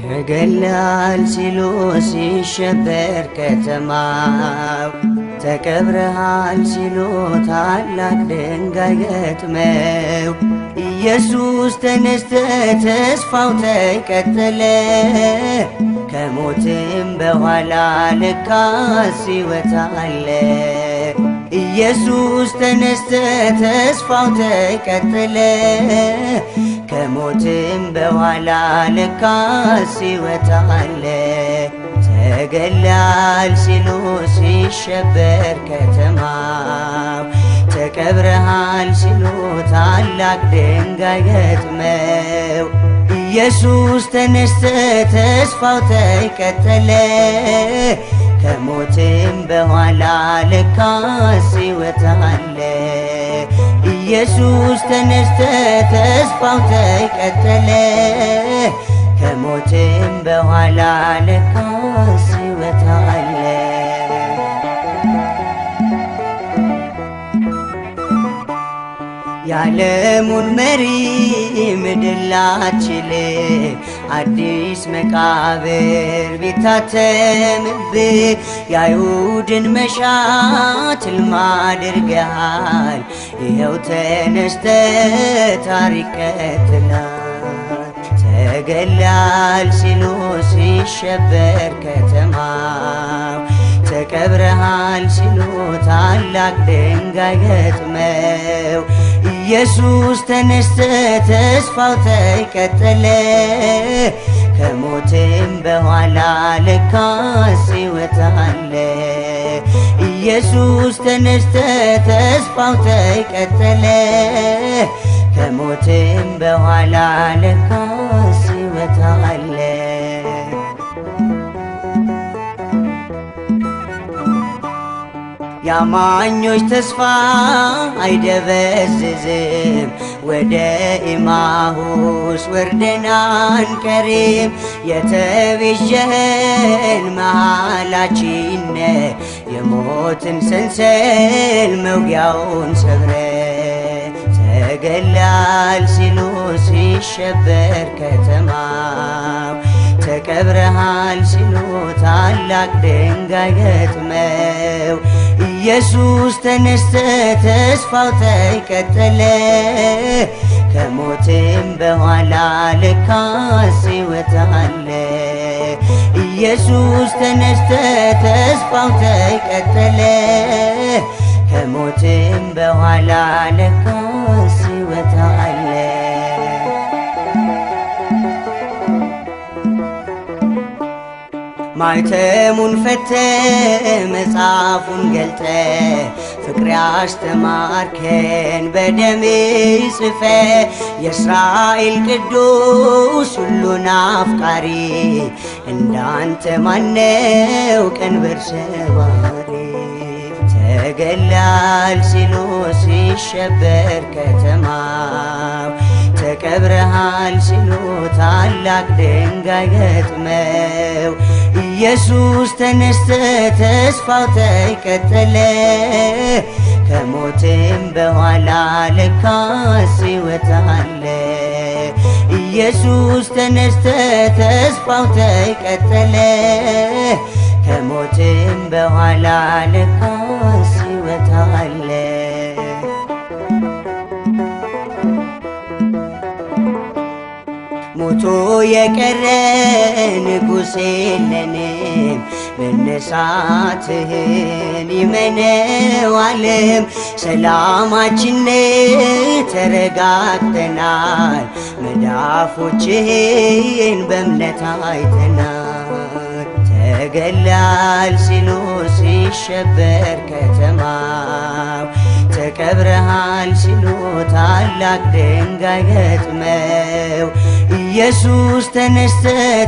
ተገላል ሲሉ ሲሸበር ከተማው ተቀብረሃል ሲሉ ታላቅ ድንጋይ ገጥመው ኢየሱስ ተነስተ ተስፋው ተቀጠለ ከሞትም በኋላ ለካስ ሕይወት አለ። ኢየሱስ ተነስተ ተስፋው ተቀጠለ ከሞትም በኋላ ለካስ ሕይወት አለ። ተገላል ሲሉ ሲሸበር ከተማው ተቀብረሃል ሲሉ ታላቅ ድንጋይ ገጥመው ኢየሱስ ተነስተ ተስፋው ተቀጠለ ከሞትም በኋላ ለካስ ሕይወት አለ። ኢየሱስ ተነስተ ተስፋው ተቀጠለ ከሞትም በኋላ ለካስ ሕይወት አለ። የዓለሙን መሪ ምድር ላትችል አዲስ መቃብር ቢታተምብህ የአይሁድን መሻት ሕልም አድርገሃል። ይኸው ተነስተ ታሪክ ቀጥላል። ተገላል ሲሉ ሲሸበር ከተማው ተቀብረሃል ሲሉ ታላቅ ድንጋይ ገጥመው ኢየሱስ ተነስተ ተስፋው ተቀጠለ ከሞትም በኋላ ለካስ ሕይወት አለ። ኢየሱስ ተነስተ ተስፋው ተቀጠለ ከሞትም በኋላ ለካስ ሕይወት አለ። የአማኞች ተስፋ አይደበዝዝም ወደ ኢማሁስ ወርደን አንቀርም። የተቤዠኸን መሃላችን የሞትን ሰንሰል መውጊያውን ሰብረ ተገላል ሲሉ ሲሸበር ከተማው ተቀብረሃል ሲሉ ታላቅ ድንጋይ ገጥመው ኢየሱስ ተነስተ ተስፋው ተቀጠለ ከሞትም በኋላ ለካስ ሕይወት አለ። ኢየሱስ ተነስተ ተስፋው ተቀጠለ ከሞትም በኋላ ለካስ ሕይወት አለ። ማይተሙን ፈተ መጽሐፉን ገልጠ ፍቅር ያስተማርከን በደም ጽፈ የእስራኤል ቅዱስ ሁሉን አፍቃሪ እንዳንተ ማነው ቀንበር ሰባሪ። ተገላል ሲሉ ሲሸበር ከተማው ተቀብረሃል ሲሉ ታላቅ ድንጋይ ገጥመው ኢየሱስ ተነስተ ተስፋው ተቀጠለ ከሞትም በኋላ ለካስ ሕይወት አለ። ኢየሱስ ተነስተ ተስፋው ተቀጠለ ከሞትም በኋላ ለካስ ሕይወት አለ። ሞቶ የቀረ ንጉሥ የለንም መነሳትህን ይመነው ዓለም። ሰላማችን ተረጋግተናል መዳፎችህን በእምነት አይተናል። ተገላል ሲሉ ሲሸበር ከተማው ተቀብረሃል ሲሉ ታላቅ ድንጋይ ገጥመው ኢየሱስ ተነስተ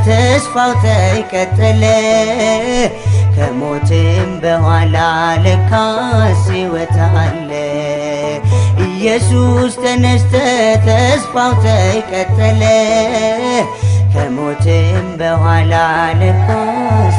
ተስፋው ተቀጠለ ከሞትም በኋላ ለካስ ሕይወት አለ። ኢየሱስ ተነስተ ተስፋው ተቀጠለ ከሞትም በኋላ ለኳስ